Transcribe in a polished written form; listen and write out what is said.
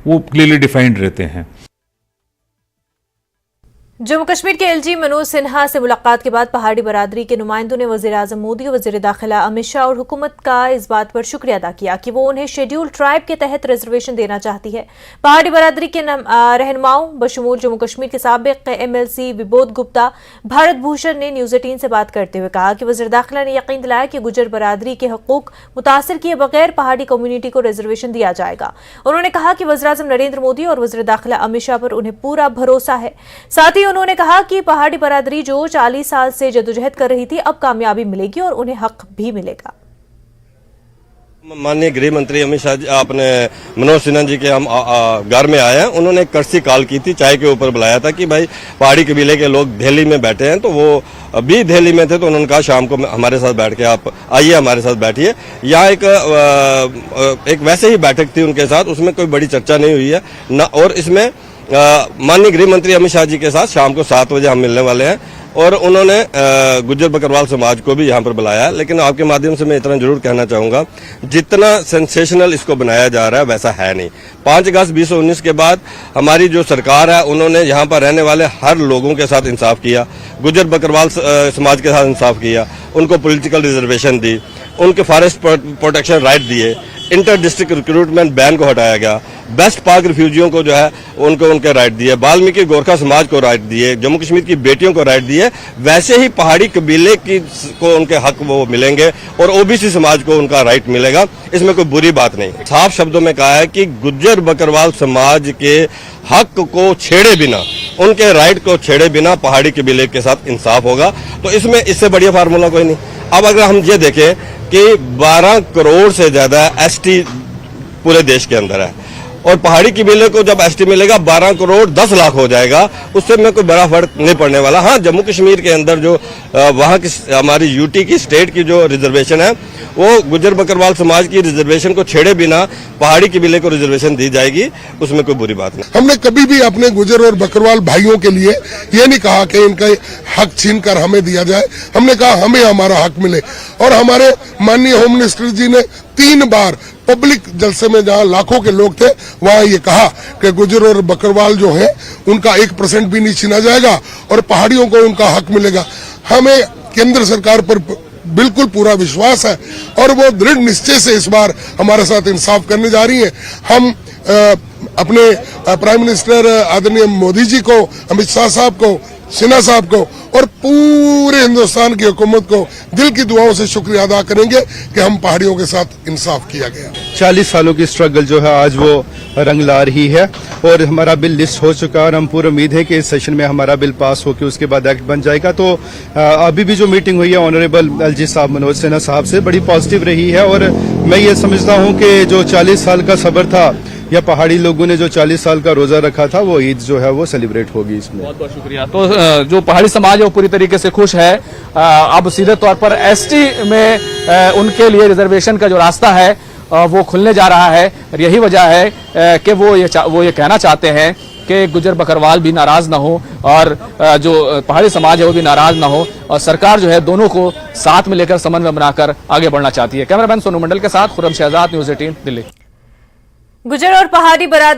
वो clearly defined रहते हैं। जम्मू कश्मीर के एलजी मनोज सिन्हा से मुलाकात के बाद पहाड़ी बरादरी के नुमाइंदों ने वज़ीर आज़म मोदी और वज़ीर दाखिला अमित शाह और हुकूमत का इस बात पर शुक्रिया अदा किया कि वो उन्हें शेड्यूल ट्राइब के तहत रिजर्वेशन देना चाहती है। पहाड़ी बरादरी के रहनुमाओं बशमूल जम्मू कश्मीर के साबिक MLC विबोध गुप्ता भारत भूषण ने न्यूज़ 18 से बात करते हुए कहा कि वज़ीर दाखिला ने यकीन दिलाया कि गुजर बरादरी के हकूक मुतासर किए बगैर पहाड़ी कम्युनिटी को रिजर्वेशन दिया जाएगा। उन्होंने कहा कि वज़ीर आज़म नरेंद्र मोदी और वज़ीर दाखिला अमित शाह पर उन्हें पूरा भरोसा है। साथ ही उन्होंने कहा कि पहाड़ी बरादरी जो 40 साल से जदोजहद कर रही थी अब कामयाबी मिलेगी और उन्हें हक भी मिलेगा। माननीय गृह मंत्री अमित शाह जी अपने मनोज सिन्हा जी के हम घर में आए हैं। उन्होंने एक कर्सी कॉल की थी, चाय के ऊपर बुलाया था कि भाई पहाड़ी कबीले के लोग दिल्ली में बैठे हैं, तो वो अभी दिल्ली में थे, तो उन्होंने कहा शाम को हमारे साथ बैठ के आप आइए, हमारे साथ बैठिए। यहाँ एक वैसे ही बैठक थी उनके साथ, उसमें कोई बड़ी चर्चा नहीं हुई है ना, और इसमें माननीय गृह मंत्री अमित शाह जी के साथ शाम को 7 बजे हम मिलने वाले हैं और उन्होंने गुज्जर बकरवाल समाज को भी यहाँ पर बुलाया है। लेकिन आपके माध्यम से मैं इतना जरूर कहना चाहूंगा, जितना सेंसेशनल इसको बनाया जा रहा है वैसा है नहीं। 5 अगस्त 2019 के बाद हमारी जो सरकार है उन्होंने यहाँ पर रहने वाले हर लोगों के साथ इंसाफ किया, गुज्जर बकरवाल समाज के साथ इंसाफ किया, उनको पॉलिटिकल रिजर्वेशन दी, उनके फॉरेस्ट प्रोटेक्शन राइट दिए, इंटर डिस्ट्रिक्ट रिक्रूटमेंट बैन को हटाया गया, बेस्ट पाक रिफ्यूजियों को जो है उनको उनके राइट दिए, वाल्मीकि गोरखा समाज को राइट दिए, जम्मू कश्मीर की बेटियों को राइट दिए। वैसे ही पहाड़ी कबीले को उनके हक वो मिलेंगे और ओबीसी समाज को उनका राइट मिलेगा, इसमें कोई बुरी बात नहीं। साफ शब्दों में कहा है कि गुज्जर बकरवाल समाज के हक को छेड़े बिना, उनके राइट को छेड़े बिना पहाड़ी कबीले के साथ इंसाफ होगा। तो इसमें इससे बढ़िया फार्मूला कोई नहीं। अब अगर हम ये देखें कि 12 करोड़ से ज्यादा एसटी पूरे देश के अंदर है और पहाड़ी कबीले को जब एसटी मिलेगा 12 करोड़ 10 लाख हो जाएगा, उससे में कोई बड़ा फर्क नहीं पड़ने वाला। हाँ, जम्मू कश्मीर के अंदर जो वहाँ की हमारी यूटी की स्टेट की जो रिजर्वेशन है वो गुज्जर बकरवाल समाज की रिजर्वेशन को छेड़े बिना पहाड़ी कबीले को रिजर्वेशन दी जाएगी, उसमें कोई बुरी बात नहीं। हमने कभी भी अपने गुज्जर और बकरवाल भाइयों के लिए ये नहीं कहा कि इनका हक छीन कर हमें दिया जाए। हमने कहा हमें हमारा हक मिले और हमारे माननीय होम मिनिस्टर जी ने 3 बार पब्लिक जलसे में जहां लाखों के लोग थे वहां ये कहा कि गुज्जर और बकरवाल जो है उनका 1% भी नहीं छीना जाएगा और पहाड़ियों को उनका हक मिलेगा। हमें केंद्र सरकार पर बिल्कुल पूरा विश्वास है और वो दृढ़ निश्चय से इस बार हमारे साथ इंसाफ करने जा रही है। हम अपने प्राइम मिनिस्टर आदरणीय मोदी जी को, अमित शाह साहब को, सिन्हा साहब को और पूरे हिंदुस्तान की हुकूमत को दिल की दुआओं से शुक्रिया अदा करेंगे कि हम पहाड़ियों के साथ इंसाफ किया गया। 40 सालों की स्ट्रगल जो है आज वो रंग ला रही है और हमारा बिल लिस्ट हो चुका है और हम पूरी उम्मीद है कि इस सेशन में हमारा बिल पास होकर उसके बाद एक्ट बन जाएगा। तो अभी भी जो मीटिंग हुई है ऑनरेबल एलजी साहब मनोज सिन्हा साहब से बड़ी पॉजिटिव रही है और मैं ये समझता हूँ कि जो 40 साल का सब्र था या पहाड़ी लोगों ने जो 40 साल का रोजा रखा था वो ईद जो है वो सेलिब्रेट होगी इसमें। बहुत बहुत शुक्रिया। तो जो पहाड़ी समाज है वो पूरी तरीके से खुश है। अब सीधे तौर पर एसटी में उनके लिए रिजर्वेशन का जो रास्ता है वो खुलने जा रहा है। यही वजह है कि वो ये कहना चाहते हैं कि गुज्जर बकरवाल भी नाराज ना हो और जो पहाड़ी समाज है वो भी नाराज ना हो और सरकार जो है दोनों को साथ में लेकर समन्वय बनाकर आगे बढ़ना चाहती है। कैमरामैन सोनू मंडल के साथ खुर्रम शहजाद, न्यूज़ 18 दिल्ली। गुज्जर और पहाड़ी बरादरी